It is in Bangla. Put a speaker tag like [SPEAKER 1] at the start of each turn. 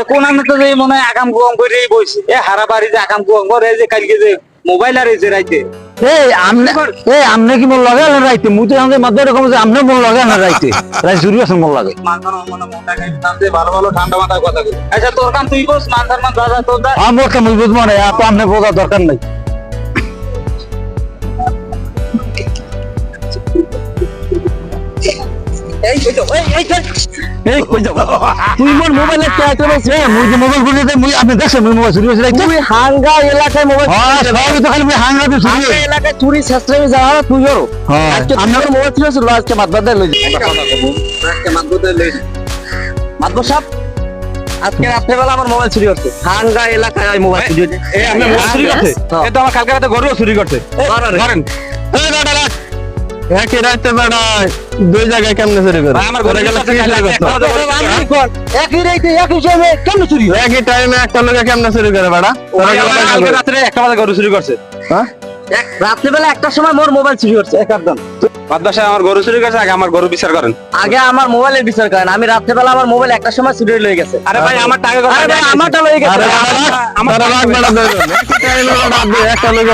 [SPEAKER 1] কোন আমি তো মনে হয় আগাম গুয়াম করে বইছি হারা বাড়ি যে আগাম গুয়াম করে যে কালকে যে মোবাইল আর এসে রাইতে
[SPEAKER 2] আমনে কি মন লাগে না রাইতে মুই আমাদের মধ্যে এরকম যে আমনে মন লাগে না রাইতে রাই জুরি আছে মন লাগে
[SPEAKER 1] ভালো ভালো ঠান্ডা মাথায় কথা বলি আচ্ছা তোর কাম তুই বস মান সম্মান দাদা তোর দা
[SPEAKER 2] আমার কে মুই বুঝবো না এত আমনে বোঝার দরকার নাই তুই মোর মোবাইলে চাইতে বলছে মুই যে মোবাইল বুঝতে মুই আপনি দেখছেন মুই মোবাইল চুরি হয়েছে তুই হাঙ্গা এলাকায় মোবাইল সবাই তো খালি মুই হাঙ্গা তো চুরি এলাকায় চুরি শাস্ত্রে যাওয়া তুইও আপনার মোবাইল চুরি হয়েছিল আজকে মাতবাদ লই মাতব সাহেব আজকে রাত্রেবেলা আমার মোবাইল চুরি করছে হাঙ্গা এলাকায় মোবাইল চুরি হয়েছে
[SPEAKER 1] এই আপনি মোবাইল চুরি করছে এই তো আমার কালকে রাতে গরুও চুরি করছে ধরেন
[SPEAKER 2] এই বেটা রাখ একই রাতে বেটা দুই জায়গায় কেমনে চুরি করে
[SPEAKER 1] আমার ঘরে গেলে
[SPEAKER 2] একই রাতে একই সময় কেমনে চুরি হয় একই টাইমে একটা লোকে কেমনে চুরি করে বেটা
[SPEAKER 1] কালকে রাতে একটা বাজে গরু চুরি করছে
[SPEAKER 2] হ্যাঁ রাত্রিবেলা একটার সময় মোর মোবাইল চুরি হচ্ছে একদম
[SPEAKER 1] বাদবাসা আমার গরু চুরি করছে আগে আমার গরু বিচার করেন
[SPEAKER 2] আগে আমার মোবাইলের বিচার করেন আমি রাত্রিবেলা আমার মোবাইল একটার সময় চুরি হয়ে গেছে
[SPEAKER 1] আরে ভাই আমার টাকা
[SPEAKER 2] আরে ভাই আমারটা লয়ে গেছে
[SPEAKER 1] আমার
[SPEAKER 2] একটা লোকে